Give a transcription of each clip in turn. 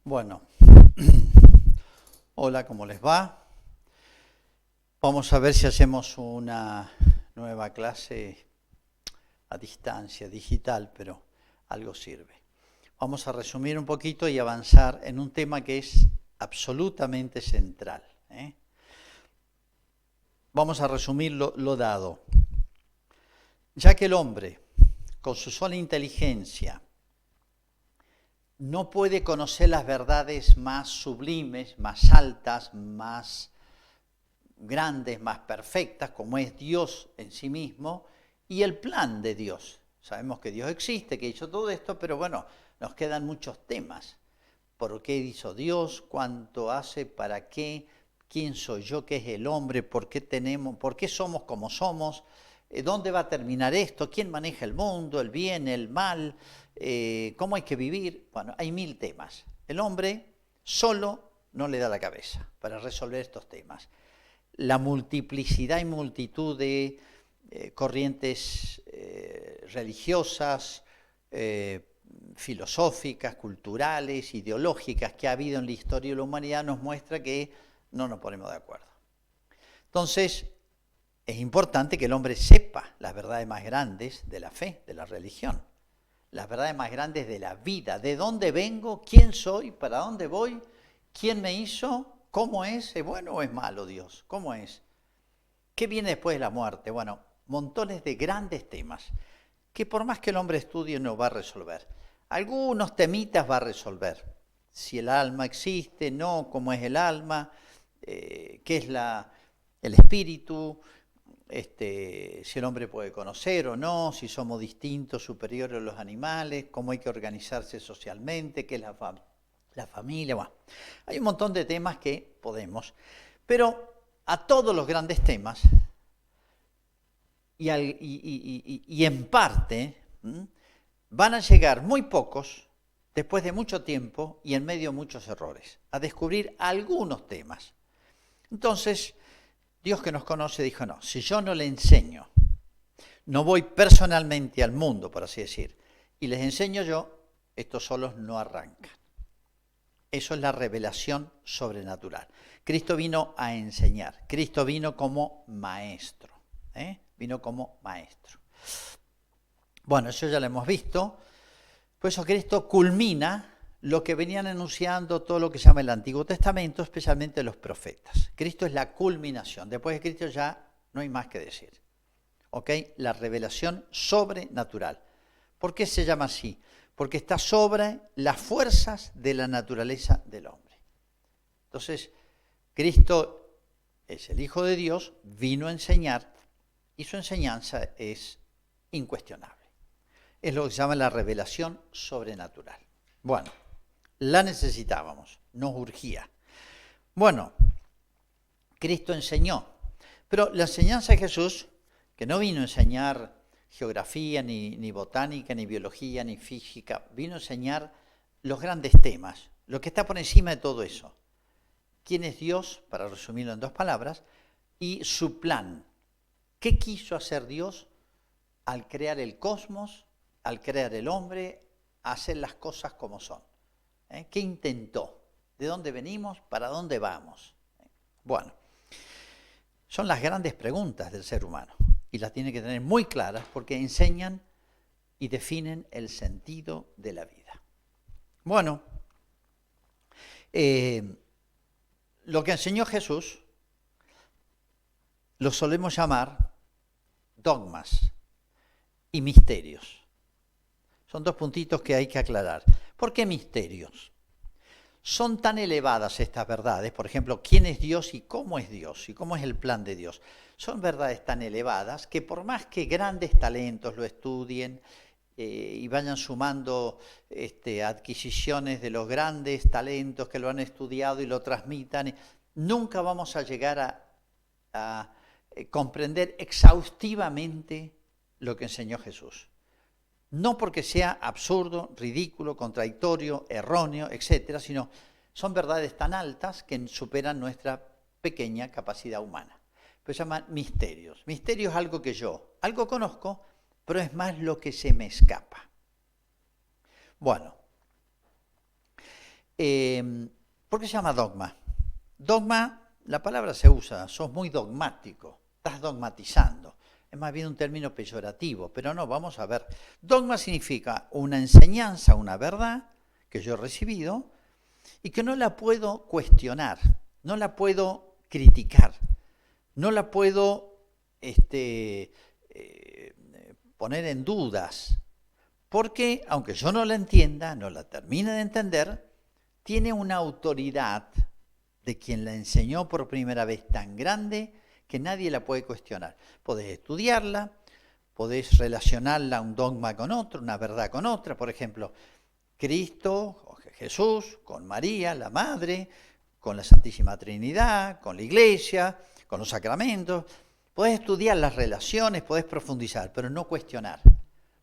Bueno, hola, ¿cómo les va? Vamos a ver si hacemos una nueva clase a distancia, digital, pero algo sirve. Vamos a resumir un poquito y avanzar en un tema que es absolutamente central. Vamos a resumir lo dado. Ya que el hombre, con su sola inteligencia, no puede conocer las verdades más sublimes, más altas, más grandes, más perfectas, como es Dios en sí mismo, y el plan de Dios. Sabemos que Dios existe, que hizo todo esto, pero bueno, nos quedan muchos temas. ¿Por qué hizo Dios? ¿Cuánto hace? ¿Para qué? ¿Quién soy yo? ¿Qué es el hombre? ¿Por qué somos como somos? ¿Dónde va a terminar esto? ¿Quién maneja el mundo? ¿El bien? ¿El mal? ¿Cómo hay que vivir? Bueno, hay 1000 temas. El hombre solo no le da la cabeza para resolver estos temas. La multiplicidad y multitud de corrientes religiosas, filosóficas, culturales, ideológicas que ha habido en la historia de la humanidad nos muestra que no nos ponemos de acuerdo. Entonces, es importante que el hombre sepa las verdades más grandes de la fe, de la religión, las verdades más grandes de la vida, de dónde vengo, quién soy, para dónde voy, quién me hizo, cómo es bueno o es malo Dios, cómo es. ¿Qué viene después de la muerte? Bueno, montones de grandes temas que por más que el hombre estudie no va a resolver. Algunos temitas va a resolver. Si el alma existe, no, cómo es el alma, qué es el espíritu, si el hombre puede conocer o no, si somos distintos, superiores a los animales, cómo hay que organizarse socialmente, qué es la familia. Bueno, hay un montón de temas que podemos, pero a todos los grandes temas y en parte van a llegar muy pocos, después de mucho tiempo y en medio de muchos errores, a descubrir algunos temas. Entonces, Dios que nos conoce dijo, no, si yo no le enseño, no voy personalmente al mundo, por así decir, y les enseño yo, estos solos no arrancan. Eso es la revelación sobrenatural. Cristo vino a enseñar, Cristo vino como maestro, vino como maestro. Bueno, eso ya lo hemos visto. Por eso Cristo culmina lo que venían anunciando todo lo que se llama el Antiguo Testamento, especialmente los profetas. Cristo es la culminación. Después de Cristo ya no hay más que decir. ¿Ok? La revelación sobrenatural. ¿Por qué se llama así? Porque está sobre las fuerzas de la naturaleza del hombre. Entonces, Cristo es el Hijo de Dios, vino a enseñar y su enseñanza es incuestionable. Es lo que se llama la revelación sobrenatural. Bueno, la necesitábamos, nos urgía. Bueno, Cristo enseñó, pero la enseñanza de Jesús, que no vino a enseñar geografía, ni botánica, ni biología, ni física, vino a enseñar los grandes temas, lo que está por encima de todo eso. ¿Quién es Dios? Para resumirlo en 2 palabras, y su plan. ¿Qué quiso hacer Dios al crear el cosmos, al crear el hombre, a hacer las cosas como son? ¿Qué intentó? ¿De dónde venimos? ¿Para dónde vamos? Bueno, son las grandes preguntas del ser humano y las tiene que tener muy claras porque enseñan y definen el sentido de la vida. Bueno, lo que enseñó Jesús lo solemos llamar dogmas y misterios. Son 2 puntitos que hay que aclarar. ¿Por qué misterios? Son tan elevadas estas verdades, por ejemplo, ¿quién es Dios y cómo es Dios? ¿Y cómo es el plan de Dios? Son verdades tan elevadas que por más que grandes talentos lo estudien y vayan sumando adquisiciones de los grandes talentos que lo han estudiado y lo transmitan, nunca vamos a llegar a comprender exhaustivamente lo que enseñó Jesús. No porque sea absurdo, ridículo, contradictorio, erróneo, etcétera, sino son verdades tan altas que superan nuestra pequeña capacidad humana. Pero se llaman misterios. Misterio es algo que algo conozco, pero es más lo que se me escapa. Bueno, ¿Por qué se llama dogma? Dogma, la palabra se usa, sos muy dogmático, estás dogmatizando. Es más bien un término peyorativo, pero no, vamos a ver. Dogma significa una enseñanza, una verdad que yo he recibido y que no la puedo cuestionar, no la puedo criticar, no la puedo poner en dudas, porque aunque yo no la entienda, no la termine de entender, tiene una autoridad de quien la enseñó por primera vez tan grande que nadie la puede cuestionar. Podés estudiarla, podés relacionarla un dogma con otro, una verdad con otra, por ejemplo, Cristo, Jesús, con María, la Madre, con la Santísima Trinidad, con la Iglesia, con los sacramentos. Podés estudiar las relaciones, podés profundizar, pero no cuestionar.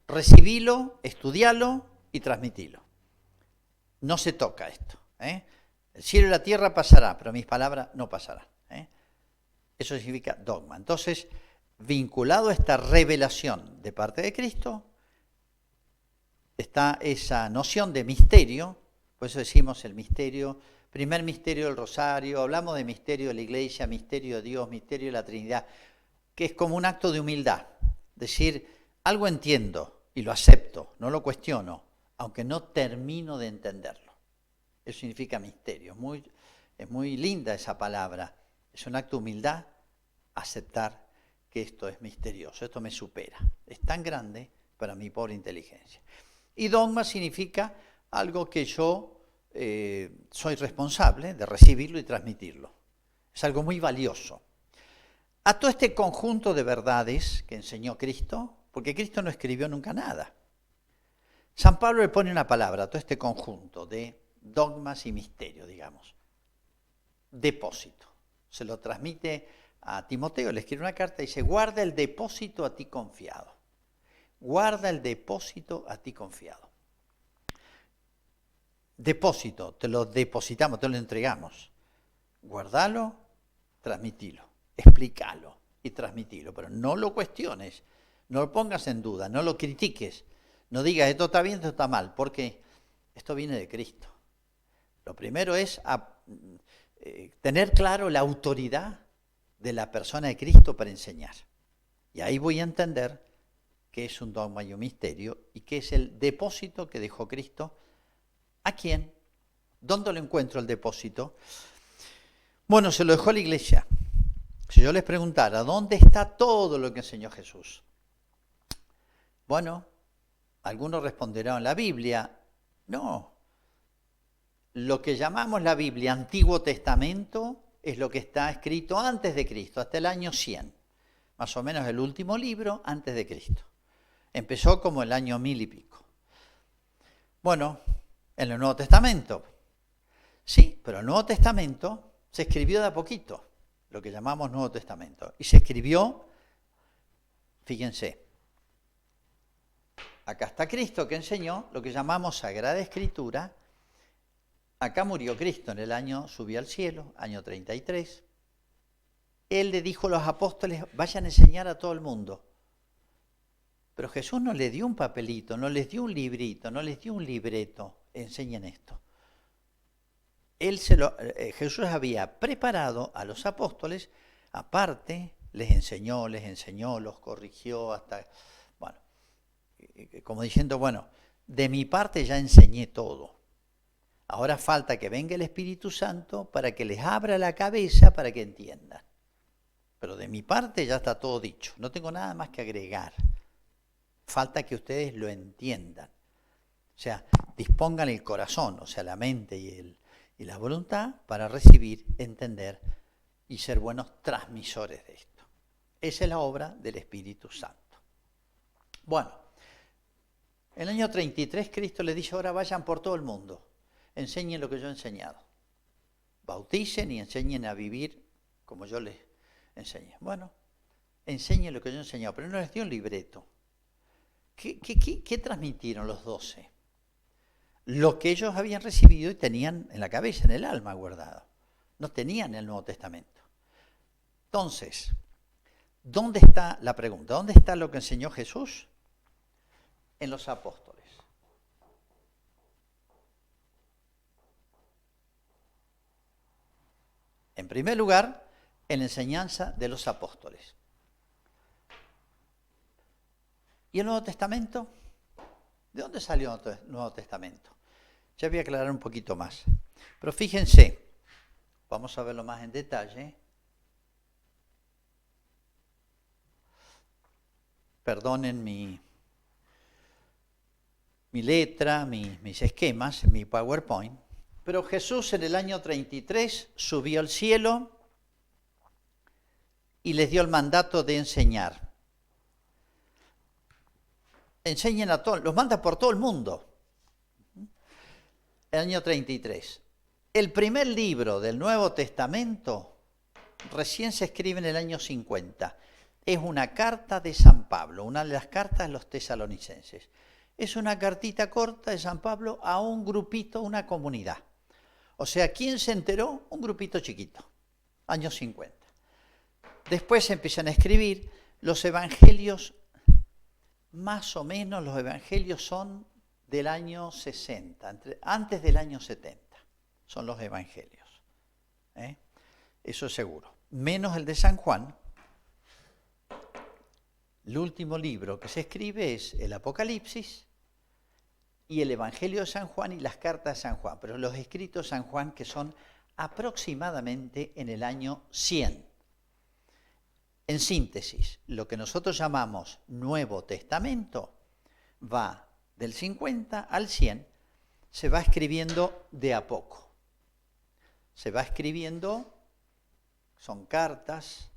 Recibilo, estudialo y transmitilo. No se toca esto. El cielo y la tierra pasará, pero mis palabras no pasarán. Eso significa dogma. Entonces, vinculado a esta revelación de parte de Cristo, está esa noción de misterio, por eso decimos el misterio, primer misterio del rosario, hablamos de misterio de la Iglesia, misterio de Dios, misterio de la Trinidad, que es como un acto de humildad, decir, algo entiendo y lo acepto, no lo cuestiono, aunque no termino de entenderlo. Eso significa misterio, es muy linda esa palabra, es un acto de humildad aceptar que esto es misterioso, esto me supera, es tan grande para mi pobre inteligencia. Y dogma significa algo que yo soy responsable de recibirlo y transmitirlo. Es algo muy valioso. A todo este conjunto de verdades que enseñó Cristo, porque Cristo no escribió nunca nada. San Pablo le pone una palabra a todo este conjunto de dogmas y misterios, digamos. Depósito. Se lo transmite a Timoteo, le escribe una carta y dice, guarda el depósito a ti confiado. Guarda el depósito a ti confiado. Depósito, te lo depositamos, te lo entregamos. Guardalo, transmitilo, explícalo y transmitilo, pero no lo cuestiones, no lo pongas en duda, no lo critiques, no digas esto está bien, esto está mal, porque esto viene de Cristo. Lo primero es tener claro la autoridad de la persona de Cristo para enseñar. Y ahí voy a entender qué es un dogma y un misterio y qué es el depósito que dejó Cristo. ¿A quién? ¿Dónde lo encuentro el depósito? Bueno, se lo dejó a la Iglesia. Si yo les preguntara, ¿dónde está todo lo que enseñó Jesús? Bueno, algunos responderán en la Biblia. No. Lo que llamamos la Biblia, Antiguo Testamento, es lo que está escrito antes de Cristo, hasta el año 100. Más o menos el último libro antes de Cristo. Empezó como el año 1000 y pico. Bueno, en el Nuevo Testamento. Sí, pero el Nuevo Testamento se escribió de a poquito, lo que llamamos Nuevo Testamento. Y se escribió, fíjense, acá está Cristo que enseñó lo que llamamos Sagrada Escritura. Acá murió Cristo en el año, subió al cielo, año 33. Él le dijo a los apóstoles, vayan a enseñar a todo el mundo. Pero Jesús no les dio un papelito, no les dio un librito, no les dio un libreto, enseñen esto. Jesús había preparado a los apóstoles, aparte les enseñó, los corrigió hasta, bueno, como diciendo, bueno, de mi parte ya enseñé todo. Ahora falta que venga el Espíritu Santo para que les abra la cabeza para que entiendan. Pero de mi parte ya está todo dicho, no tengo nada más que agregar. Falta que ustedes lo entiendan. O sea, dispongan el corazón, o sea, la mente y la voluntad para recibir, entender y ser buenos transmisores de esto. Esa es la obra del Espíritu Santo. Bueno, en el año 33 Cristo le dice, ahora vayan por todo el mundo, enseñen lo que yo he enseñado. Bauticen y enseñen a vivir como yo les enseñé. Bueno, enseñen lo que yo he enseñado, pero no les dio un libreto. ¿Qué transmitieron los 12? Lo que ellos habían recibido y tenían en la cabeza, en el alma guardado. No tenían el Nuevo Testamento. Entonces, ¿dónde está la pregunta? ¿Dónde está lo que enseñó Jesús? En los apóstoles. En primer lugar, en la enseñanza de los apóstoles. ¿Y el Nuevo Testamento? ¿De dónde salió el Nuevo Testamento? Ya voy a aclarar un poquito más. Pero fíjense, vamos a verlo más en detalle. Perdonen mi letra, mis esquemas, mi PowerPoint. Pero Jesús en el año 33 subió al cielo y les dio el mandato de enseñar. Enseñen a todos, los manda por todo el mundo. El año 33. El primer libro del Nuevo Testamento recién se escribe en el año 50. Es una carta de San Pablo, una de las cartas de los tesalonicenses. Es una cartita corta de San Pablo a un grupito, una comunidad. O sea, ¿quién se enteró? Un grupito chiquito, años 50. Después se empiezan a escribir los evangelios, más o menos los evangelios son del año 60, antes del año 70, son los evangelios. Eso es seguro. Menos el de San Juan. El último libro que se escribe es el Apocalipsis y el Evangelio de San Juan y las cartas de San Juan, pero los escritos de San Juan que son aproximadamente en el año 100. En síntesis, lo que nosotros llamamos Nuevo Testamento va del 50 al 100, se va escribiendo de a poco. Se va escribiendo, son cartas,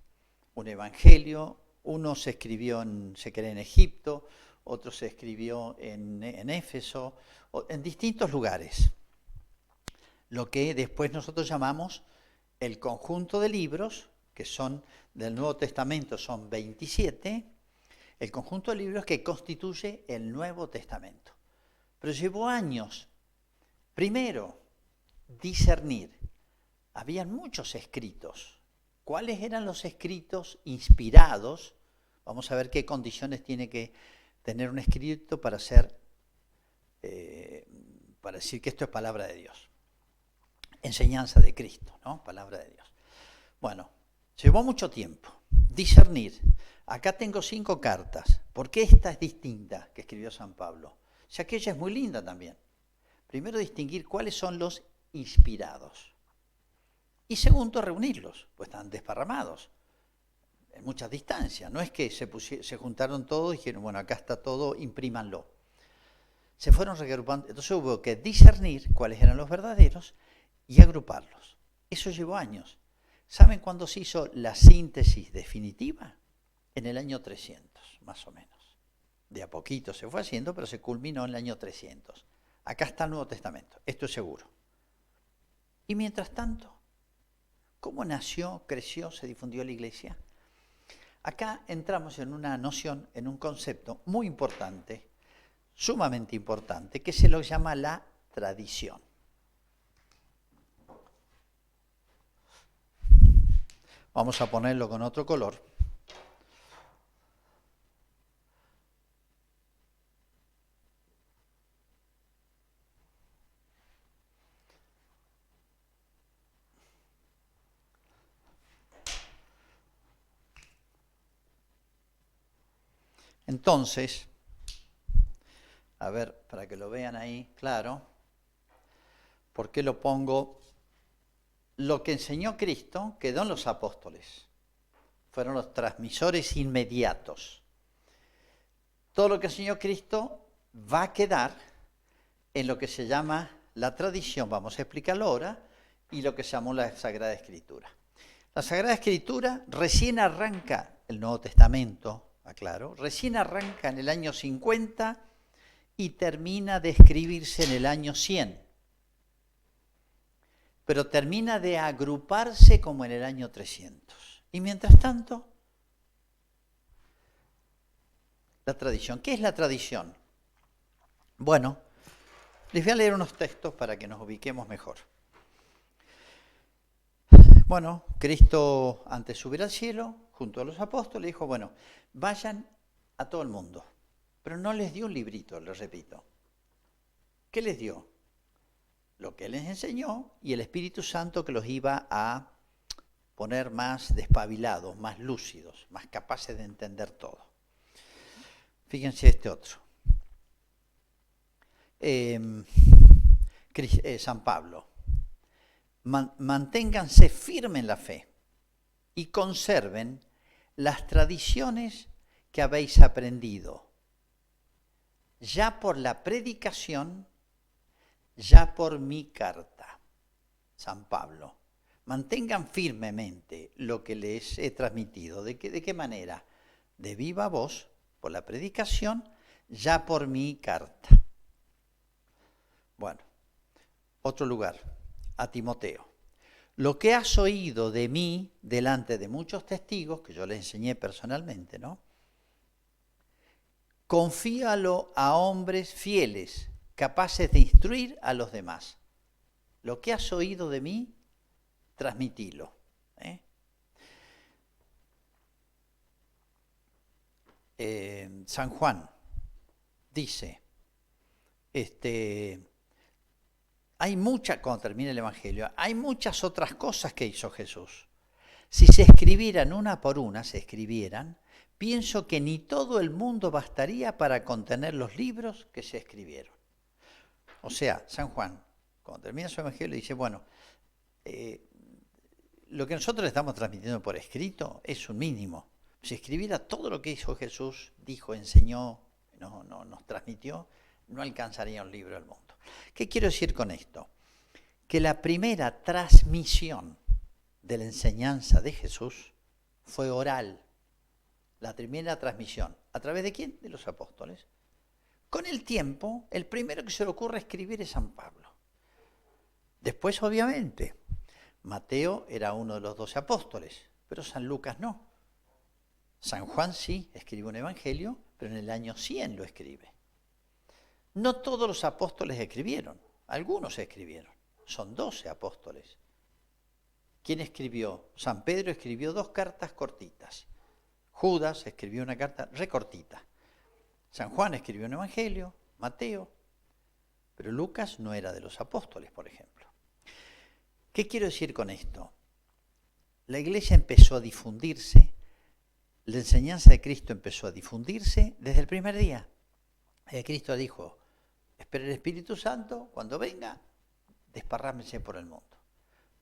un evangelio, uno se escribió se cree en Egipto, otro se escribió en Éfeso, en distintos lugares. Lo que después nosotros llamamos el conjunto de libros, que son del Nuevo Testamento, son 27, el conjunto de libros que constituye el Nuevo Testamento. Pero llevó años, primero, discernir. Habían muchos escritos. ¿Cuáles eran los escritos inspirados? Vamos a ver qué condiciones tiene que tener un escrito para decir que esto es palabra de Dios. Enseñanza de Cristo, ¿no? Palabra de Dios. Bueno, llevó mucho tiempo. Discernir. Acá tengo 5 cartas. ¿Por qué esta es distinta que escribió San Pablo? Si aquella es muy linda también. Primero, distinguir cuáles son los inspirados. Y segundo, reunirlos, pues están desparramados en muchas distancias. No es que se juntaron todos y dijeron, bueno, acá está todo, imprímanlo. Se fueron reagrupando. Entonces hubo que discernir cuáles eran los verdaderos y agruparlos. Eso llevó años. ¿Saben cuándo se hizo la síntesis definitiva? En el año 300, más o menos. De a poquito se fue haciendo, pero se culminó en el año 300. Acá está el Nuevo Testamento, esto es seguro. Y mientras tanto, ¿cómo nació, creció, se difundió la Iglesia? Acá entramos en una noción, en un concepto muy importante, sumamente importante, que se lo llama la tradición. Vamos a ponerlo con otro color. Entonces, a ver, para que lo vean ahí, claro, ¿por qué lo pongo? Lo que enseñó Cristo quedó en los apóstoles. Fueron los transmisores inmediatos. Todo lo que enseñó Cristo va a quedar en lo que se llama la tradición, vamos a explicarlo ahora, y lo que se llamó la Sagrada Escritura. La Sagrada Escritura recién arranca el Nuevo Testamento, aclaro, recién arranca en el año 50 y termina de escribirse en el año 100. Pero termina de agruparse como en el año 300. Y mientras tanto, la tradición. ¿Qué es la tradición? Bueno, les voy a leer unos textos para que nos ubiquemos mejor. Bueno, Cristo, antes de subir al cielo, junto a los apóstoles, dijo, bueno, vayan a todo el mundo. Pero no les dio un librito, les repito. ¿Qué les dio? Lo que Él les enseñó y el Espíritu Santo que los iba a poner más despabilados, más lúcidos, más capaces de entender todo. Fíjense este otro. San Pablo. Manténganse firmes en la fe y conserven las tradiciones que habéis aprendido, ya por la predicación, ya por mi carta. San Pablo. Mantengan firmemente lo que les he transmitido. ¿De qué manera? De viva voz, por la predicación, ya por mi carta. Bueno, otro lugar, a Timoteo. Lo que has oído de mí delante de muchos testigos, que yo les enseñé personalmente, ¿no? Confíalo a hombres fieles, capaces de instruir a los demás. Lo que has oído de mí, transmitilo. San Juan dice, cuando termina el Evangelio, hay muchas otras cosas que hizo Jesús. Si se escribieran una por una, pienso que ni todo el mundo bastaría para contener los libros que se escribieron. O sea, San Juan, cuando termina su Evangelio, dice, bueno, lo que nosotros estamos transmitiendo por escrito es un mínimo. Si escribiera todo lo que hizo Jesús, dijo, enseñó, nos transmitió, no alcanzaría un libro del mundo. ¿Qué quiero decir con esto? Que la primera transmisión de la enseñanza de Jesús fue oral. La primera transmisión. ¿A través de quién? De los apóstoles. Con el tiempo, el primero que se le ocurre escribir es San Pablo. Después, obviamente, Mateo era uno de los 12 apóstoles, pero San Lucas no. San Juan sí escribe un evangelio, pero en el año 100 lo escribe. No todos los apóstoles escribieron, algunos escribieron. Son 12 apóstoles. ¿Quién escribió? San Pedro escribió 2 cartas cortitas. Judas escribió una carta recortita. San Juan escribió un evangelio, Mateo, pero Lucas no era de los apóstoles, por ejemplo. ¿Qué quiero decir con esto? La iglesia empezó a difundirse, la enseñanza de Cristo empezó a difundirse desde el primer día. Cristo dijo, espera el Espíritu Santo, cuando venga, desparrámense por el mundo.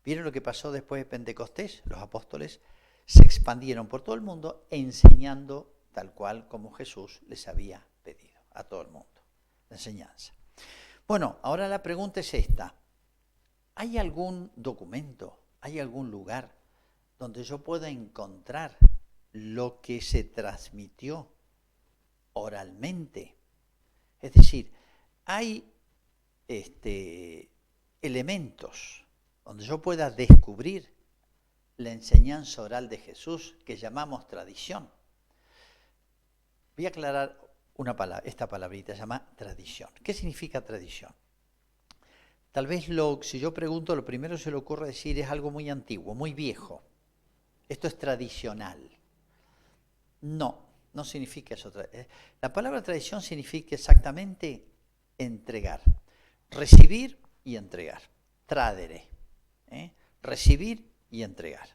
¿Vieron lo que pasó después de Pentecostés? Los apóstoles se expandieron por todo el mundo enseñando tal cual como Jesús les había pedido a todo el mundo, la enseñanza. Bueno, ahora la pregunta es esta. ¿Hay algún documento, hay algún lugar donde yo pueda encontrar lo que se transmitió oralmente? Es decir, hay elementos donde yo pueda descubrir la enseñanza oral de Jesús que llamamos tradición. Voy a aclarar esta palabrita, se llama tradición. ¿Qué significa tradición? Tal vez si yo pregunto, lo primero que se le ocurre decir es algo muy antiguo, muy viejo. Esto es tradicional. No significa eso. La palabra tradición significa exactamente entregar, recibir y entregar. Tradere, recibir y entregar.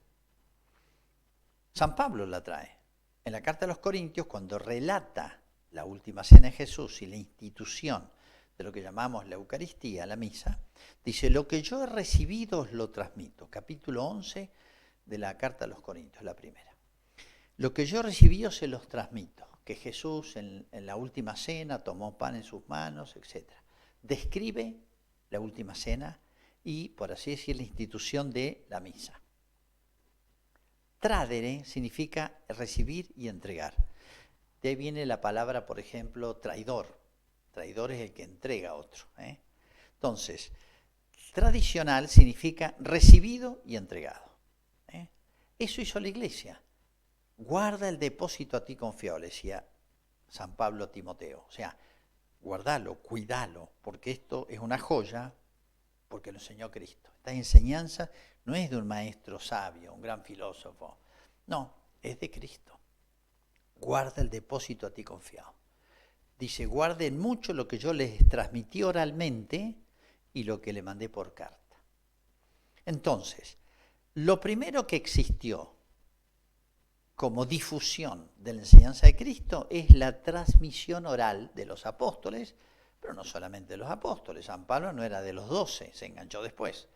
San Pablo la trae. En la carta a los Corintios, cuando relata la última cena de Jesús y la institución de lo que llamamos la Eucaristía, la misa, dice, lo que yo he recibido os lo transmito. Capítulo 11 de la carta a los Corintios, la primera. Lo que yo recibí se los transmito, que Jesús en la última cena tomó pan en sus manos, etc. Describe la última cena y, por así decir, la institución de la misa. Tradere significa recibir y entregar. De ahí viene la palabra, por ejemplo, traidor. Traidor es el que entrega a otro. Entonces, tradicional significa recibido y entregado. Eso hizo la iglesia. Guarda el depósito a ti confiado, le decía San Pablo a Timoteo. O sea, guardalo, cuidalo, porque esto es una joya, porque lo enseñó Cristo. Esta enseñanza no es de un maestro sabio, un gran filósofo. No, es de Cristo. Guarda el depósito a ti confiado. Dice, guarden mucho lo que yo les transmití oralmente y lo que le mandé por carta. Entonces, Lo primero que existió como difusión de la enseñanza de Cristo es la transmisión oral de los apóstoles, pero no solamente de los apóstoles. San Pablo no era de los 12, se enganchó después.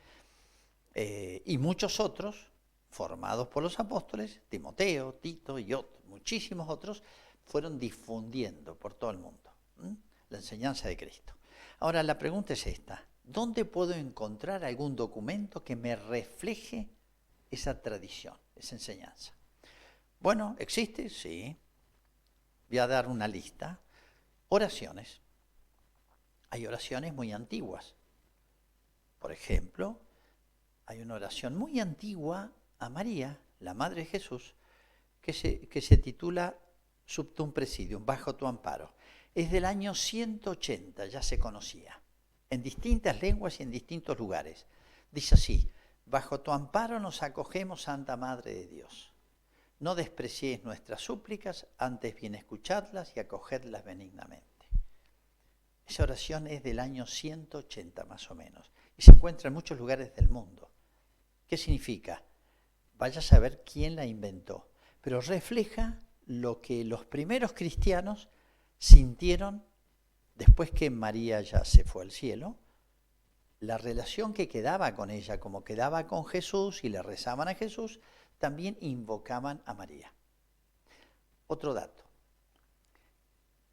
Y muchos otros, formados por los apóstoles, Timoteo, Tito y otros, muchísimos otros, fueron difundiendo por todo el mundo la enseñanza de Cristo. Ahora la pregunta es esta: ¿dónde puedo encontrar algún documento que me refleje esa tradición, esa enseñanza? Bueno, ¿existe? Sí. Voy a dar una lista. Oraciones. Hay oraciones muy antiguas. Por ejemplo, hay una oración muy antigua a María, la Madre de Jesús, que se titula Subtum Presidium, bajo tu amparo. Es del año 180, ya se conocía, en distintas lenguas y en distintos lugares. Dice así: bajo tu amparo nos acogemos, Santa Madre de Dios. No despreciéis nuestras súplicas, antes bien escuchadlas y acogedlas benignamente. Esa oración es del año 180 más o menos y se encuentra en muchos lugares del mundo. ¿Qué significa? Vaya a saber quién la inventó, pero refleja lo que los primeros cristianos sintieron después que María ya se fue al cielo, la relación que quedaba con ella, como quedaba con Jesús y le rezaban a Jesús, también invocaban a María. Otro dato.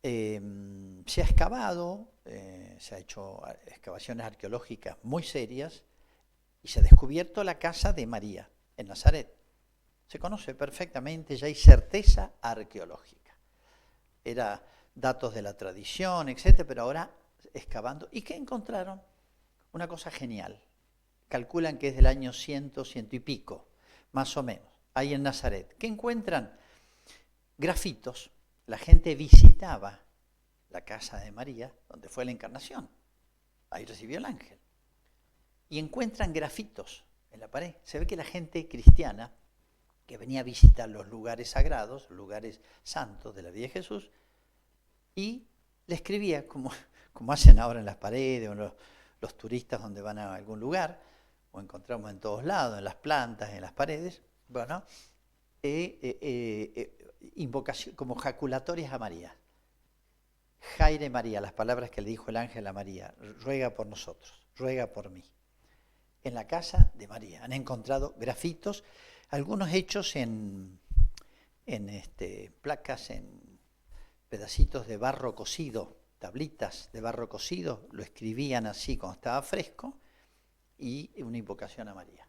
Se ha excavado, se ha hecho excavaciones arqueológicas muy serias y se ha descubierto la casa de María en Nazaret. Se conoce perfectamente, ya hay certeza arqueológica. Era datos de la tradición, etcétera, pero ahora excavando. ¿Y qué encontraron? Una cosa genial. Calculan que es del año 100 y pico, más o menos, ahí en Nazaret. ¿Qué encuentran? Grafitos. La gente visitaba la casa de María, donde fue la encarnación. Ahí recibió el ángel. Y encuentran grafitos en la pared. Se ve que la gente cristiana que venía a visitar los lugares sagrados, lugares santos de la vida de Jesús, y le escribía, como hacen ahora en las paredes, o los turistas donde van a algún lugar, o encontramos en todos lados, en las plantas, en las paredes, bueno, invocación, como jaculatorias a María. Jaire María, las palabras que le dijo el ángel a María: ruega por nosotros, ruega por mí. En la casa de María han encontrado grafitos, algunos hechos en placas, en pedacitos de barro cocido, tablitas de barro cocido, lo escribían así cuando estaba fresco, y una invocación a María.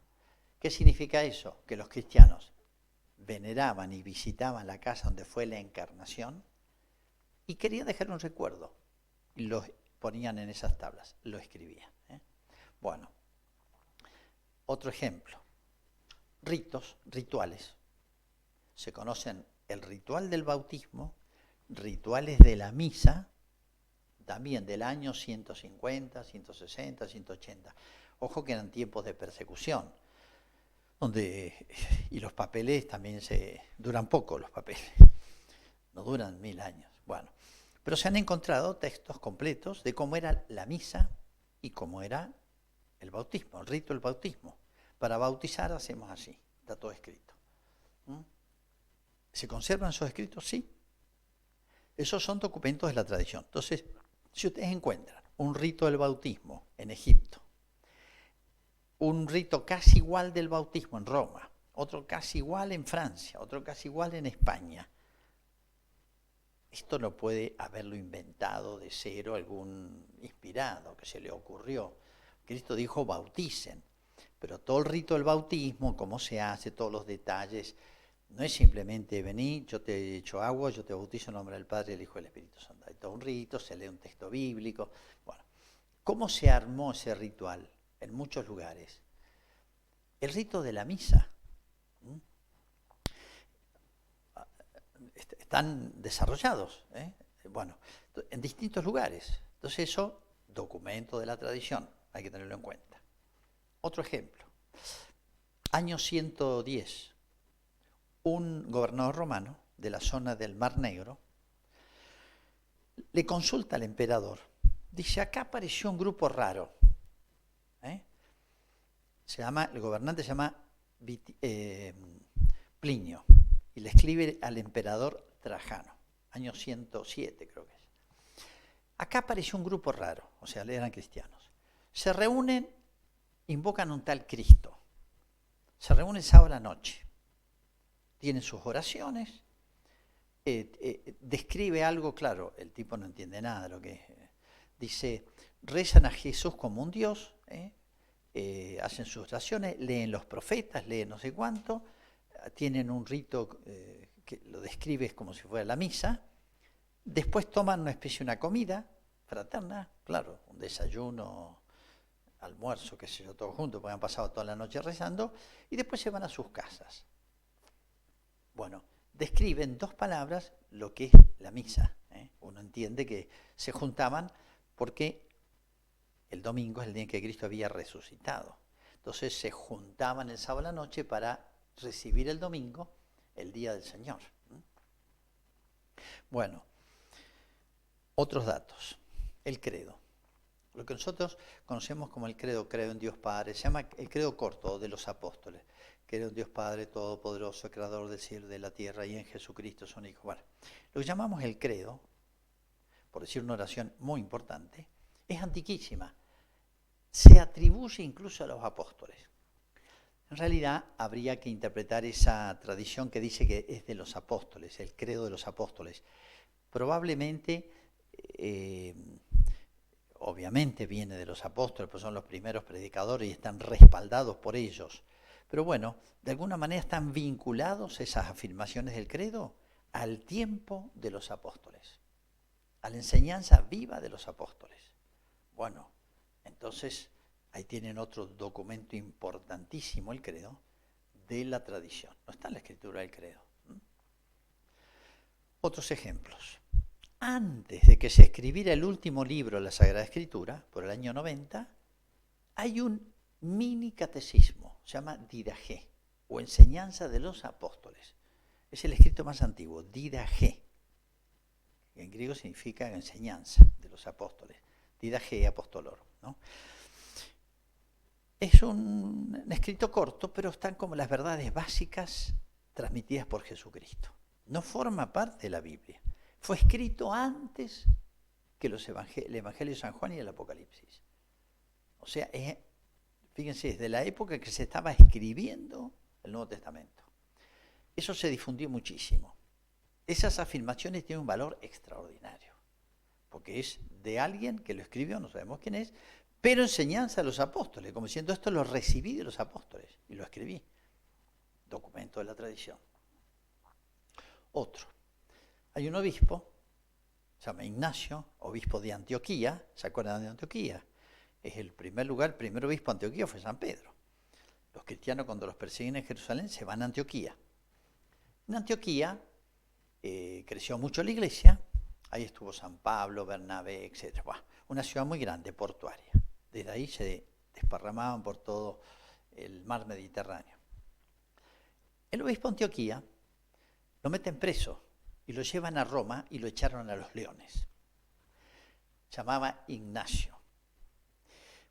¿Qué significa eso? Que los cristianos veneraban y visitaban la casa donde fue la encarnación y querían dejar un recuerdo, y lo ponían en esas tablas, lo escribían. Bueno, otro ejemplo: ritos, rituales. Se conocen el ritual del bautismo, rituales de la misa, también del año 150, 160, 180. Ojo que eran tiempos de persecución, y los papeles también duran poco, los papeles, no duran 1000 años. Bueno, pero se han encontrado textos completos de cómo era la misa y cómo era el bautismo, el rito del bautismo. Para bautizar hacemos así, está todo escrito. ¿Se conservan esos escritos? Sí. Esos son documentos de la tradición. Entonces, si ustedes encuentran un rito del bautismo en Egipto, un rito casi igual del bautismo en Roma, otro casi igual en Francia, otro casi igual en España, esto no puede haberlo inventado de cero algún inspirado que se le ocurrió. Cristo dijo: bauticen, pero todo el rito del bautismo, cómo se hace, todos los detalles, no es simplemente vení, yo te echo agua, yo te bautizo en nombre del Padre, del Hijo y del Espíritu Santo. Hay todo un rito, se lee un texto bíblico. Bueno, ¿cómo se armó ese ritual? En muchos lugares. El rito de la misa. Están desarrollados, bueno, en distintos lugares. Entonces eso, documento de la tradición, hay que tenerlo en cuenta. Otro ejemplo, año 110, un gobernador romano de la zona del Mar Negro le consulta al emperador, dice: acá apareció un grupo raro, el gobernante se llama Plinio y le escribe al emperador Trajano, año 107 creo que es. Acá apareció un grupo raro, o sea, eran cristianos. Se reúnen, invocan a un tal Cristo. Se reúnen sábado a la noche. Tienen sus oraciones. Describe algo, claro, el tipo no entiende nada de lo que es. Dice, rezan a Jesús como un Dios, hacen sus oraciones, leen los profetas, leen no sé cuánto, tienen un rito que lo describe como si fuera la misa. Después toman una especie de una comida fraterna, claro, un desayuno, almuerzo, qué sé yo, todos juntos, porque han pasado toda la noche rezando, y después se van a sus casas. Bueno, describe en 2 palabras lo que es la misa. Uno entiende que se juntaban porque el domingo es el día en que Cristo había resucitado. Entonces se juntaban el sábado a la noche para recibir el domingo, el día del Señor. Bueno, otros datos. El credo. Lo que nosotros conocemos como el credo, creo en Dios Padre, se llama el credo corto de los apóstoles. Creo en Dios Padre Todopoderoso, Creador del cielo y de la tierra, y en Jesucristo su Hijo. Bueno, lo que llamamos el credo, por decir una oración muy importante, es antiquísima. Se atribuye incluso a los apóstoles. En realidad habría que interpretar esa tradición que dice que es de los apóstoles, el credo de los apóstoles. Probablemente, obviamente viene de los apóstoles, pues son los primeros predicadores y están respaldados por ellos. Pero bueno, de alguna manera están vinculados esas afirmaciones del credo al tiempo de los apóstoles, a la enseñanza viva de los apóstoles. Bueno, entonces ahí tienen otro documento importantísimo, el credo, de la tradición. No está en la escritura del credo. Otros ejemplos. Antes de que se escribiera el último libro de la Sagrada Escritura, por el año 90, hay un mini catecismo, se llama Didaché, o Enseñanza de los Apóstoles. Es el escrito más antiguo, Didaché, que en griego significa enseñanza de los apóstoles. Didaché, apostolor, ¿no? Es un escrito corto, pero están como las verdades básicas transmitidas por Jesucristo. No forma parte de la Biblia. Fue escrito antes que el Evangelio de San Juan y el Apocalipsis. O sea, fíjense, desde la época que se estaba escribiendo el Nuevo Testamento. Eso se difundió muchísimo. Esas afirmaciones tienen un valor extraordinario, porque es de alguien que lo escribió, no sabemos quién es, pero enseñanza a los apóstoles, como diciendo, esto lo recibí de los apóstoles y lo escribí. Documento de la tradición. Otro. Hay un obispo, se llama Ignacio, obispo de Antioquía. ¿Se acuerdan de Antioquía? Es el primer lugar, el primer obispo de Antioquía fue San Pedro. Los cristianos cuando los persiguen en Jerusalén se van a Antioquía. En Antioquía creció mucho la iglesia, ahí estuvo San Pablo, Bernabé, etc. Una ciudad muy grande, portuaria. Desde ahí se desparramaban por todo el mar Mediterráneo. El obispo de Antioquía lo meten preso y lo llevan a Roma y lo echaron a los leones. Se llamaba Ignacio.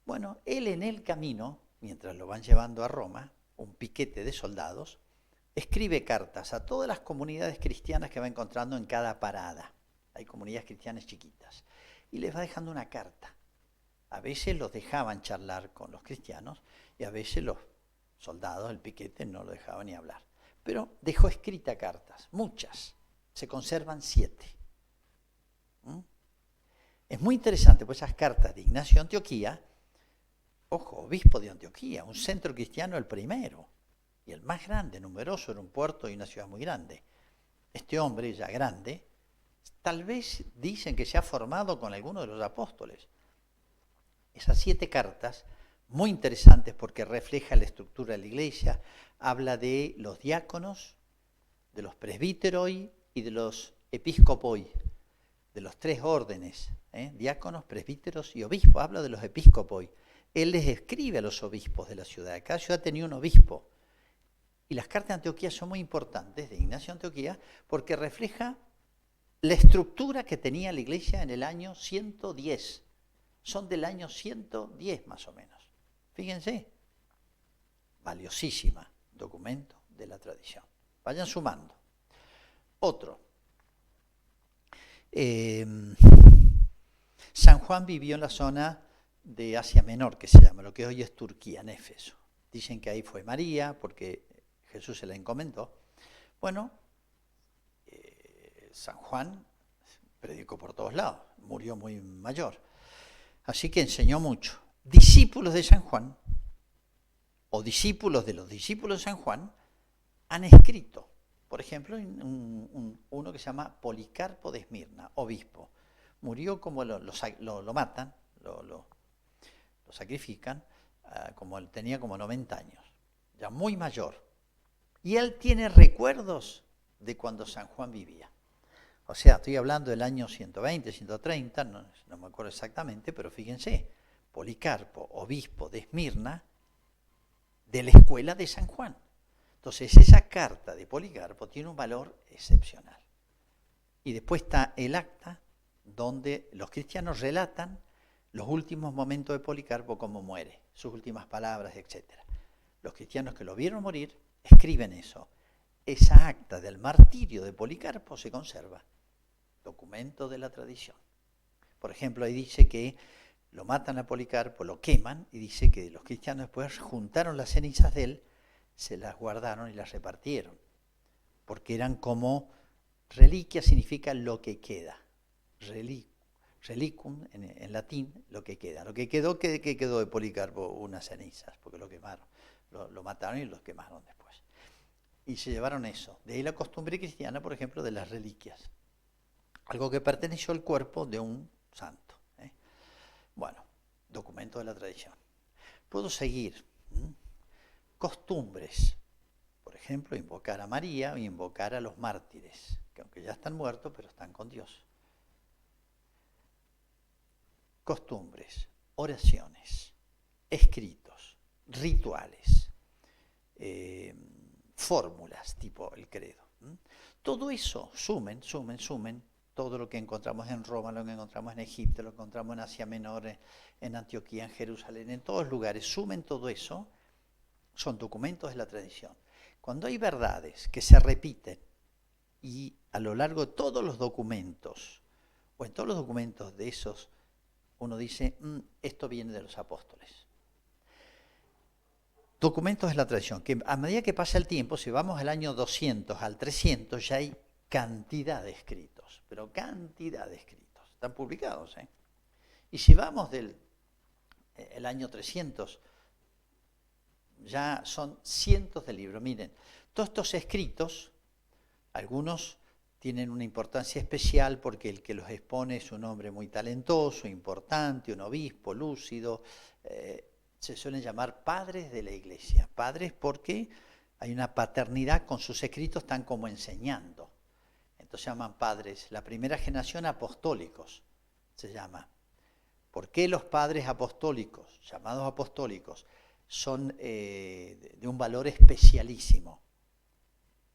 Bueno, él en el camino, mientras lo van llevando a Roma, un piquete de soldados, escribe cartas a todas las comunidades cristianas que va encontrando en cada parada. Hay comunidades cristianas chiquitas. Y les va dejando una carta. A veces los dejaban charlar con los cristianos y a veces los soldados, el piquete, no lo dejaban ni hablar. Pero dejó escritas cartas, muchas. Se conservan 7. Es muy interesante, pues esas cartas de Ignacio de Antioquía, ojo, obispo de Antioquía, un centro cristiano el primero, y el más grande, numeroso, era un puerto y una ciudad muy grande. Este hombre ya grande, tal vez dicen que se ha formado con alguno de los apóstoles. Esas 7 cartas, muy interesantes porque refleja la estructura de la iglesia, habla de los diáconos, de los presbíteroi y de los episcopoi, de los 3 órdenes, diáconos, presbíteros y obispos. Habla de los episcopoi. Él les escribe a los obispos de la ciudad. Cada ciudad tenía un obispo. Y las cartas de Antioquía son muy importantes, de Ignacio de Antioquía, porque refleja la estructura que tenía la iglesia en el año 110. Son del año 110 más o menos. Fíjense, valiosísima. documento de la tradición. Vayan sumando. Otro. San Juan vivió en la zona de Asia Menor, que se llama, lo que hoy es Turquía, en Éfeso. Dicen que ahí fue María, porque Jesús se la encomendó. Bueno, San Juan predicó por todos lados, murió muy mayor. Así que enseñó mucho. Discípulos de San Juan, o discípulos de los discípulos de San Juan, han escrito. Por ejemplo, uno que se llama Policarpo de Esmirna, obispo. Murió como lo matan, lo sacrifican, como él tenía como 90 años, ya muy mayor. Y él tiene recuerdos de cuando San Juan vivía. O sea, estoy hablando del año 120, 130, no me acuerdo exactamente, pero fíjense, Policarpo, obispo de Esmirna, de la escuela de San Juan. Entonces, esa carta de Policarpo tiene un valor excepcional. Y después está el acta donde los cristianos relatan los últimos momentos de Policarpo, cómo muere, sus últimas palabras, etc. Los cristianos que lo vieron morir escriben eso. Esa acta del martirio de Policarpo se conserva, documento de la tradición. Por ejemplo, ahí dice que lo matan a Policarpo, lo queman, y dice que los cristianos después juntaron las cenizas de él, se las guardaron y las repartieron, porque eran como reliquia, significa lo que queda, relicum en latín, lo que queda. Lo que quedó de Policarpo, unas cenizas, porque lo quemaron, lo mataron y los quemaron después. Y se llevaron eso. De ahí la costumbre cristiana, por ejemplo, de las reliquias. Algo que perteneció al cuerpo de un santo. Bueno, documento de la tradición. Puedo seguir. Costumbres. Por ejemplo, invocar a María o invocar a los mártires, que aunque ya están muertos, pero están con Dios. Costumbres, oraciones, escritos, rituales, fórmulas tipo el credo. Todo eso, sumen, todo lo que encontramos en Roma, lo que encontramos en Egipto, lo que encontramos en Asia Menor, en Antioquía, en Jerusalén, en todos lugares, sumen todo eso, son documentos de la tradición. Cuando hay verdades que se repiten y a lo largo de todos los documentos, o en todos los documentos de esos, uno dice, esto viene de los apóstoles. Documentos de la tradición, que a medida que pasa el tiempo, si vamos al año 200, al 300, ya hay cantidad de escritos, pero cantidad de escritos, están publicados. Y si vamos del año 300, ya son cientos de libros. Miren, todos estos escritos, algunos tienen una importancia especial porque el que los expone es un hombre muy talentoso, importante, un obispo lúcido. Se suelen llamar padres de la iglesia. Padres porque hay una paternidad, con sus escritos están como enseñando. Entonces se llaman padres. La primera generación apostólicos se llama. ¿Por qué los padres apostólicos, llamados apostólicos, son de un valor especialísimo?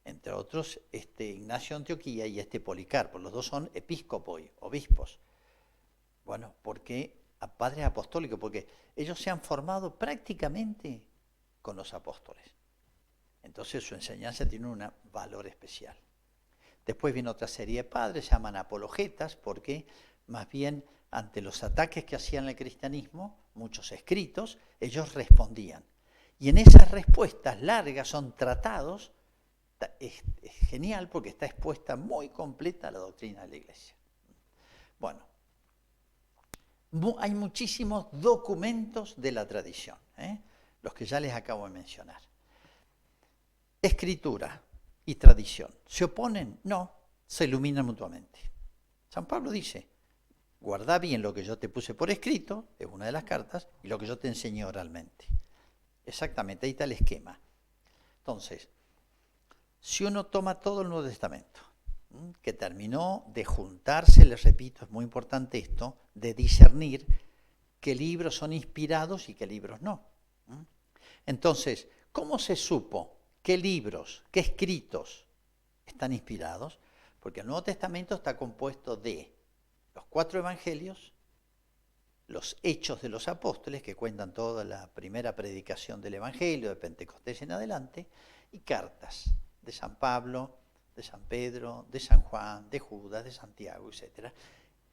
Entre otros, Ignacio de Antioquía y Policarpo, los dos son episcopoi, obispos. Bueno, ¿por qué a padres apostólicos? Porque ellos se han formado prácticamente con los apóstoles. Entonces su enseñanza tiene un valor especial. Después viene otra serie de padres, se llaman apologetas, porque más bien ante los ataques que hacían el cristianismo, muchos escritos, ellos respondían. Y en esas respuestas largas son tratados. Es genial porque está expuesta muy completa la doctrina de la iglesia. Bueno, hay muchísimos documentos de la tradición, los que ya les acabo de mencionar. Escritura y tradición, ¿se oponen? No, se iluminan mutuamente. San Pablo dice, guarda bien lo que yo te puse por escrito, es una de las cartas, y lo que yo te enseñé oralmente. Exactamente, ahí está el esquema. Entonces, si uno toma todo el Nuevo Testamento, que terminó de juntarse, les repito, es muy importante esto, de discernir qué libros son inspirados y qué libros no. Entonces, ¿cómo se supo qué libros, qué escritos están inspirados? Porque el Nuevo Testamento está compuesto de los 4 evangelios, los Hechos de los Apóstoles, que cuentan toda la primera predicación del Evangelio, de Pentecostés en adelante, y cartas de San Pablo, de San Pedro, de San Juan, de Judas, de Santiago, etc.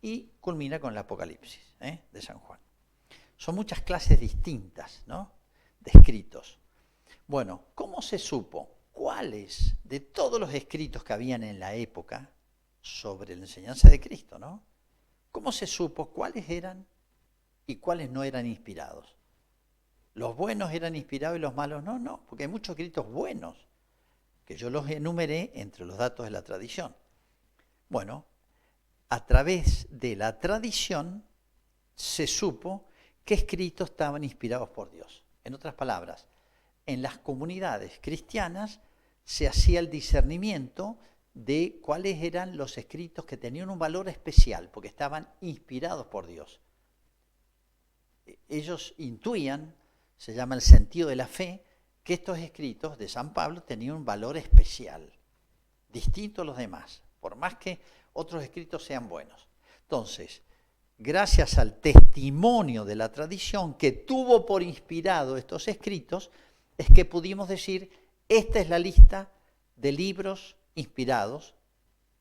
Y culmina con el Apocalipsis, de San Juan. Son muchas clases distintas, ¿no?, de escritos. Bueno, ¿cómo se supo cuáles de todos los escritos que habían en la época sobre la enseñanza de Cristo, ¿no? ¿Cómo se supo cuáles eran y cuáles no eran inspirados? ¿Los buenos eran inspirados y los malos no? No, porque hay muchos escritos buenos, que yo los enumeré entre los datos de la tradición. Bueno, a través de la tradición se supo qué escritos estaban inspirados por Dios. En otras palabras, en las comunidades cristianas se hacía el discernimiento de cuáles eran los escritos que tenían un valor especial, porque estaban inspirados por Dios. Ellos intuían, se llama el sentido de la fe, que estos escritos de San Pablo tenían un valor especial, distinto a los demás, por más que otros escritos sean buenos. Entonces, gracias al testimonio de la tradición que tuvo por inspirado estos escritos, es que pudimos decir, esta es la lista de libros inspirados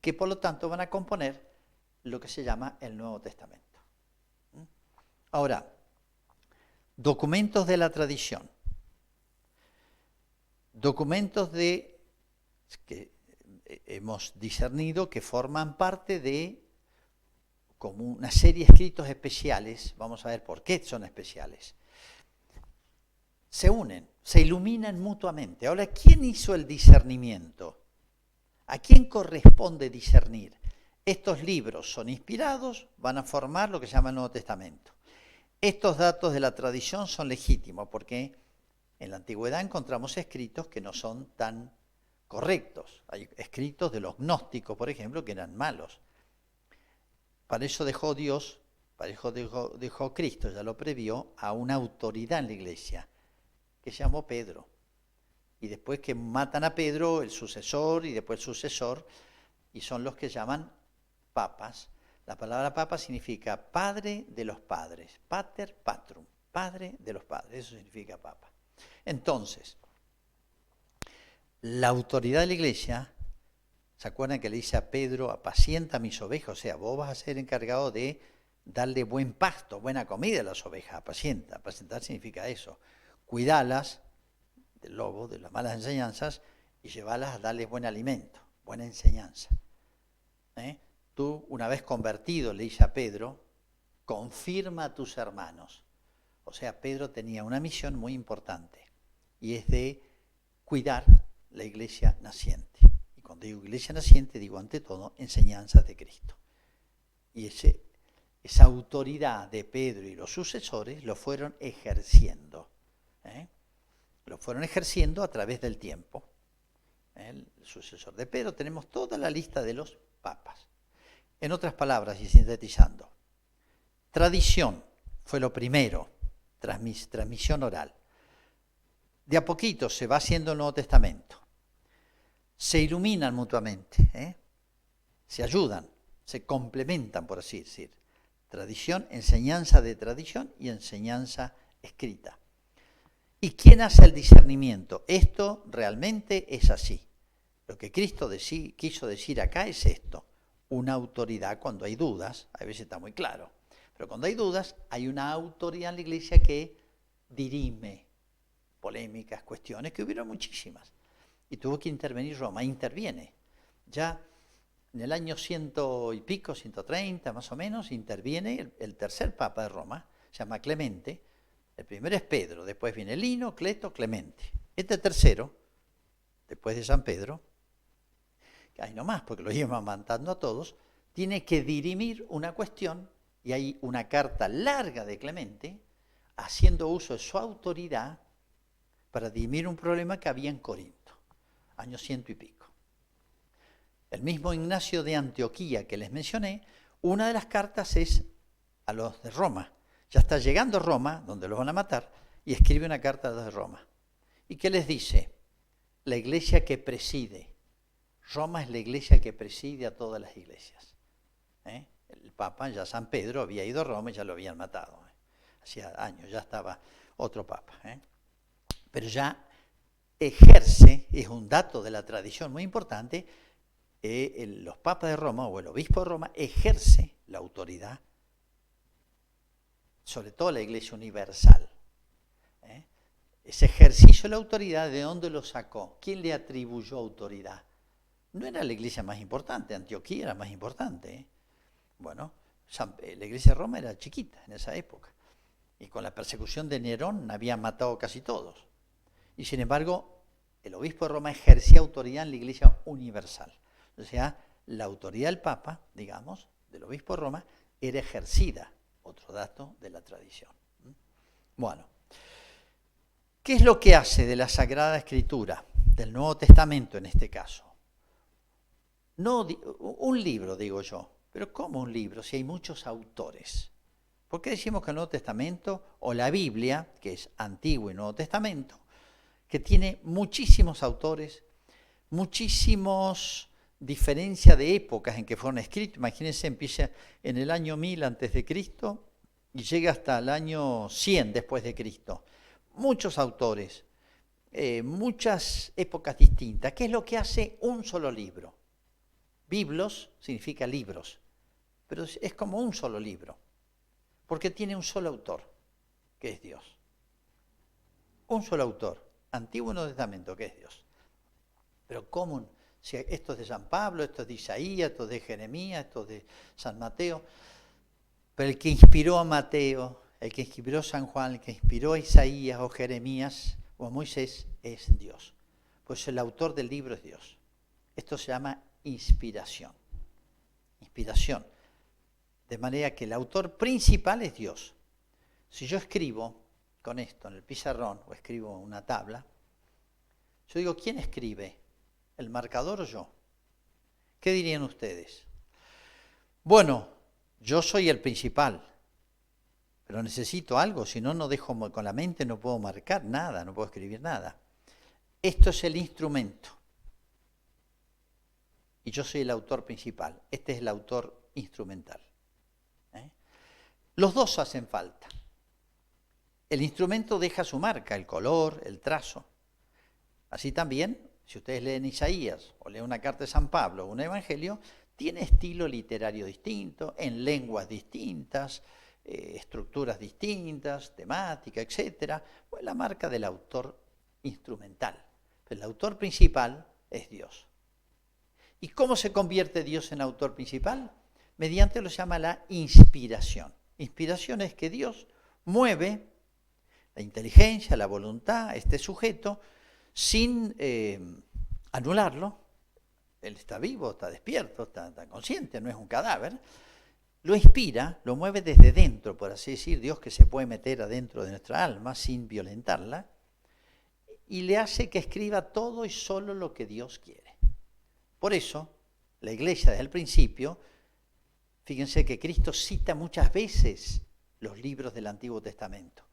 que por lo tanto van a componer lo que se llama el Nuevo Testamento. Ahora, documentos de la tradición. Documentos que hemos discernido que forman parte de como una serie de escritos especiales. Vamos a ver por qué son especiales. Se unen, se iluminan mutuamente. Ahora, ¿quién hizo el discernimiento? ¿A quién corresponde discernir? Estos libros son inspirados, van a formar lo que se llama el Nuevo Testamento. Estos datos de la tradición son legítimos porque en la antigüedad encontramos escritos que no son tan correctos. Hay escritos de los gnósticos, por ejemplo, que eran malos. Para eso dejó Dios, para eso dejó Cristo, ya lo previó, a una autoridad en la iglesia, que se llamó Pedro. Y después que matan a Pedro, el sucesor, y después el sucesor, y son los que llaman papas. La palabra papa significa padre de los padres, pater patrum, padre de los padres, eso significa papa. Entonces, la autoridad de la iglesia, ¿se acuerdan que le dice a Pedro, apacienta mis ovejas? O sea, vos vas a ser encargado de darle buen pasto, buena comida a las ovejas, apacienta. Apacentar significa eso, cuidarlas del lobo, de las malas enseñanzas, y llevarlas a darles buen alimento, buena enseñanza. Tú, una vez convertido, le dice a Pedro, confirma a tus hermanos. O sea, Pedro tenía una misión muy importante, y es de cuidar la iglesia naciente. Y cuando digo iglesia naciente, digo ante todo enseñanzas de Cristo. Y esa autoridad de Pedro y los sucesores lo fueron ejerciendo. Lo fueron ejerciendo a través del tiempo. El sucesor de Pedro, tenemos toda la lista de los papas. En otras palabras, y sintetizando, tradición fue lo primero, transmisión oral. De a poquito se va haciendo el Nuevo Testamento. Se iluminan mutuamente, se ayudan, se complementan, por así decir. Tradición, enseñanza de tradición y enseñanza escrita. ¿Y quién hace el discernimiento? Esto realmente es así. Lo que Cristo quiso decir acá es esto. Una autoridad cuando hay dudas, a veces está muy claro, pero cuando hay dudas hay una autoridad en la iglesia que dirime polémicas, cuestiones, que hubieron muchísimas. Y tuvo que intervenir Roma, interviene. Ya en el año 100 y pico, 130 más o menos, interviene el tercer papa de Roma, se llama Clemente. El primero es Pedro, después viene Lino, Cleto, Clemente. Este tercero, después de San Pedro, que hay nomás porque lo iban mandando a todos, tiene que dirimir una cuestión, y hay una carta larga de Clemente, haciendo uso de su autoridad para dirimir un problema que había en Corinto, años 100 y pico. El mismo Ignacio de Antioquía que les mencioné, una de las cartas es a los de Roma. Ya está llegando a Roma, donde los van a matar, y escribe una carta a los de Roma. ¿Y qué les dice? La iglesia que preside. Roma es la iglesia que preside a todas las iglesias. El Papa, ya San Pedro, había ido a Roma y ya lo habían matado. hacía años, ya estaba otro papa. Pero ya ejerce, es un dato de la tradición muy importante, los papas de Roma o el obispo de Roma ejerce la autoridad, sobre todo la Iglesia universal. Ese ejercicio de la autoridad, ¿de dónde lo sacó? ¿Quién le atribuyó autoridad? No era la iglesia más importante, Antioquía era más importante. Bueno, la iglesia de Roma era chiquita en esa época. Y con la persecución de Nerón habían matado casi todos. Y sin embargo, el obispo de Roma ejercía autoridad en la iglesia universal. O sea, la autoridad del papa, digamos, del obispo de Roma, era ejercida. Otro dato de la tradición. Bueno. ¿Qué es lo que hace de la Sagrada Escritura, del Nuevo Testamento en este caso? No, un libro, digo yo, pero ¿cómo un libro si hay muchos autores? ¿Por qué decimos que el Nuevo Testamento, o la Biblia, que es Antiguo y Nuevo Testamento, que tiene muchísimos autores, muchísimos diferencias de épocas en que fueron escritos? Imagínense, empieza en el año 1000 antes de Cristo y llega hasta el año 100 después de Cristo. Muchos autores, muchas épocas distintas. ¿Qué es lo que hace un solo libro? Biblos significa libros, pero es como un solo libro, porque tiene un solo autor, que es Dios. Un solo autor, Antiguo y Nuevo Testamento, que es Dios. Pero ¿cómo? Si esto es de San Pablo, esto es de Isaías, esto es de Jeremías, esto es de San Mateo. Pero el que inspiró a Mateo, el que inspiró a San Juan, el que inspiró a Isaías o Jeremías o a Moisés es Dios. Pues el autor del libro es Dios. Esto se llama inspiración. Inspiración. De manera que el autor principal es Dios. Si yo escribo con esto en el pizarrón o escribo en una tabla, yo digo, ¿quién escribe? ¿El marcador o yo? ¿Qué dirían ustedes? Bueno, yo soy el principal. Pero necesito algo, si no, no dejo con la mente, no puedo marcar nada, no puedo escribir nada. Esto es el instrumento. Y yo soy el autor principal. Este es el autor instrumental. Los dos hacen falta. El instrumento deja su marca, el color, el trazo. Así también, si ustedes leen Isaías o leen una carta de San Pablo o un evangelio, tiene estilo literario distinto, en lenguas distintas, estructuras distintas, temática, etc. Pues la marca del autor instrumental. Pero el autor principal es Dios. ¿Y cómo se convierte Dios en autor principal? Mediante lo que se llama la inspiración. Inspiración es que Dios mueve la inteligencia, la voluntad, este sujeto, sin anularlo. Él está vivo, está despierto, está consciente, no es un cadáver. Lo inspira, lo mueve desde dentro, por así decir, Dios que se puede meter adentro de nuestra alma sin violentarla, y le hace que escriba todo y solo lo que Dios quiere. Por eso, la Iglesia desde el principio, fíjense que Cristo cita muchas veces los libros del Antiguo Testamento,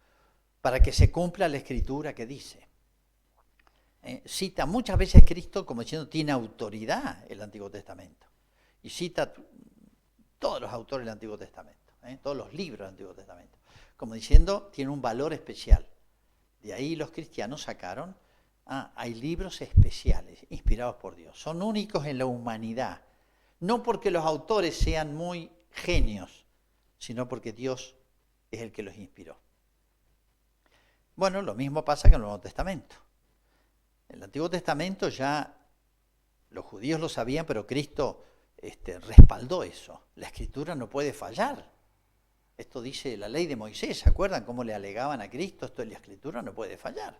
para que se cumpla la Escritura que dice. Cita muchas veces Cristo como diciendo tiene autoridad el Antiguo Testamento, y cita todos los autores del Antiguo Testamento, todos los libros del Antiguo Testamento, como diciendo, tiene un valor especial. De ahí los cristianos sacaron, hay libros especiales, inspirados por Dios, son únicos en la humanidad, no porque los autores sean muy genios, sino porque Dios es el que los inspiró. Bueno, lo mismo pasa con el Nuevo Testamento. El Antiguo Testamento ya los judíos lo sabían, pero Cristo respaldó eso. La Escritura no puede fallar. Esto dice la ley de Moisés. ¿Se acuerdan cómo le alegaban a Cristo? Esto de la Escritura no puede fallar.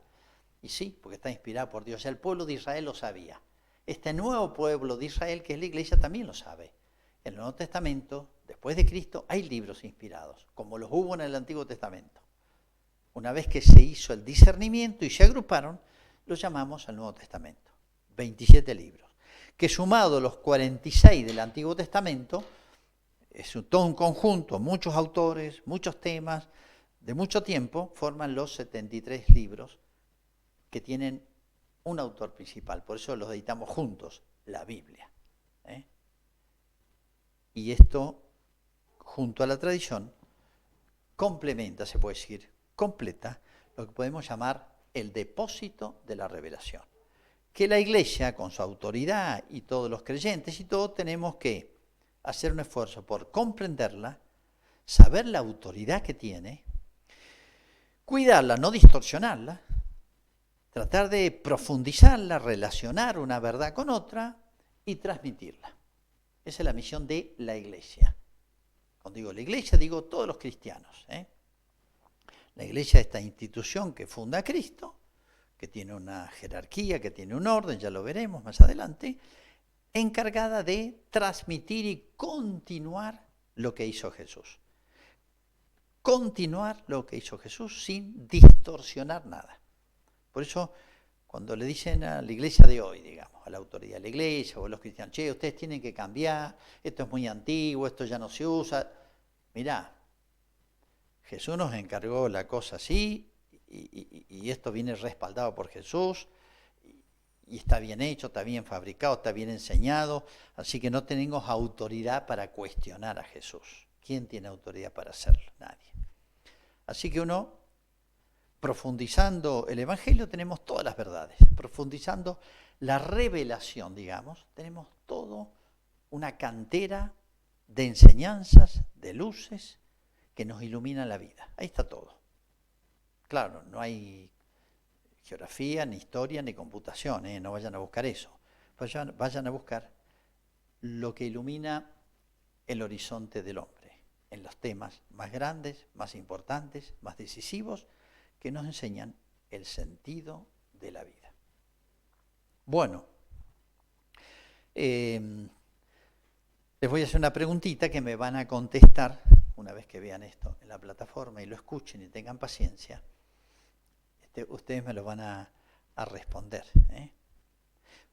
Y sí, porque está inspirada por Dios. Ya el pueblo de Israel lo sabía. Este nuevo pueblo de Israel, que es la Iglesia, también lo sabe. En el Nuevo Testamento, después de Cristo, hay libros inspirados, como los hubo en el Antiguo Testamento. Una vez que se hizo el discernimiento y se agruparon, los llamamos al Nuevo Testamento. 27 libros. Que sumado los 46 del Antiguo Testamento, es todo un conjunto, muchos autores, muchos temas, de mucho tiempo, forman los 73 libros que tienen un autor principal. Por eso los editamos juntos, la Biblia. Y esto, junto a la tradición, complementa, se puede decir, completa lo que podemos llamar el depósito de la revelación. Que la Iglesia, con su autoridad y todos los creyentes y todos, tenemos que hacer un esfuerzo por comprenderla, saber la autoridad que tiene, cuidarla, no distorsionarla, tratar de profundizarla, relacionar una verdad con otra y transmitirla. Esa es la misión de la Iglesia. Cuando digo la Iglesia, digo todos los cristianos. La Iglesia es esta institución que funda Cristo, que tiene una jerarquía, que tiene un orden, ya lo veremos más adelante, encargada de transmitir y continuar lo que hizo Jesús. Continuar lo que hizo Jesús sin distorsionar nada. Por eso, cuando le dicen a la iglesia de hoy, digamos, a la autoridad de la iglesia o a los cristianos, che, ustedes tienen que cambiar, esto es muy antiguo, esto ya no se usa. Mirá, Jesús nos encargó la cosa así y esto viene respaldado por Jesús y está bien hecho, está bien fabricado, está bien enseñado, así que no tenemos autoridad para cuestionar a Jesús. ¿Quién tiene autoridad para hacerlo? Nadie. Así que uno, profundizando el Evangelio, tenemos todas las verdades. Profundizando la revelación, digamos, tenemos todo una cantera de enseñanzas, de luces, que nos iluminan la vida. Ahí está todo. Claro, no hay geografía, ni historia, ni computación, no vayan a buscar eso. Vayan a buscar lo que ilumina el horizonte del hombre, en los temas más grandes, más importantes, más decisivos, que nos enseñan el sentido de la vida. Bueno, les voy a hacer una preguntita que me van a contestar una vez que vean esto en la plataforma y lo escuchen y tengan paciencia. Ustedes me lo van a responder.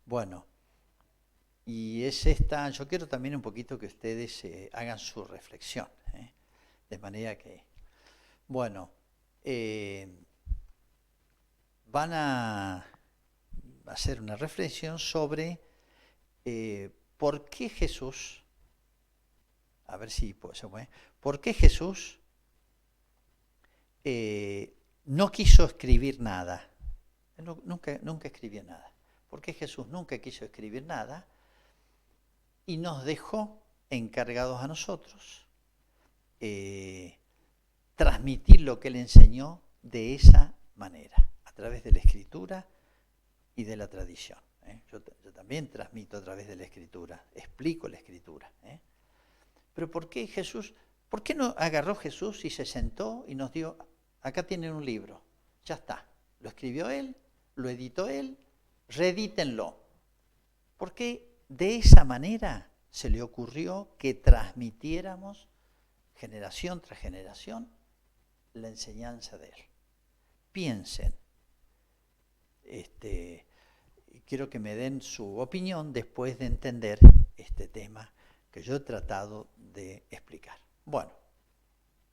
Bueno, y es esta, yo quiero también un poquito que ustedes hagan su reflexión, de manera que, bueno, van a hacer una reflexión sobre por qué Jesús, a ver si se puede, por qué Jesús no quiso escribir nada. Nunca escribió nada. ¿Por qué Jesús nunca quiso escribir nada? Y nos dejó encargados a nosotros transmitir lo que Él enseñó de esa manera, a través de la Escritura y de la tradición. Yo también transmito a través de la Escritura, explico la Escritura. Pero ¿por qué no agarró Jesús y se sentó y nos dio, acá tienen un libro, ya está, lo escribió Él, lo editó Él, reedítenlo? ¿Por qué de esa manera se le ocurrió que transmitiéramos generación tras generación la enseñanza de Él? Piensen, quiero que me den su opinión después de entender este tema que yo he tratado de explicar. Bueno,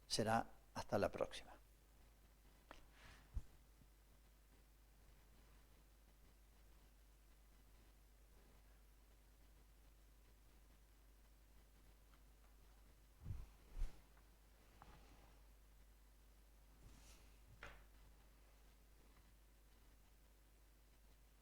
será hasta la próxima.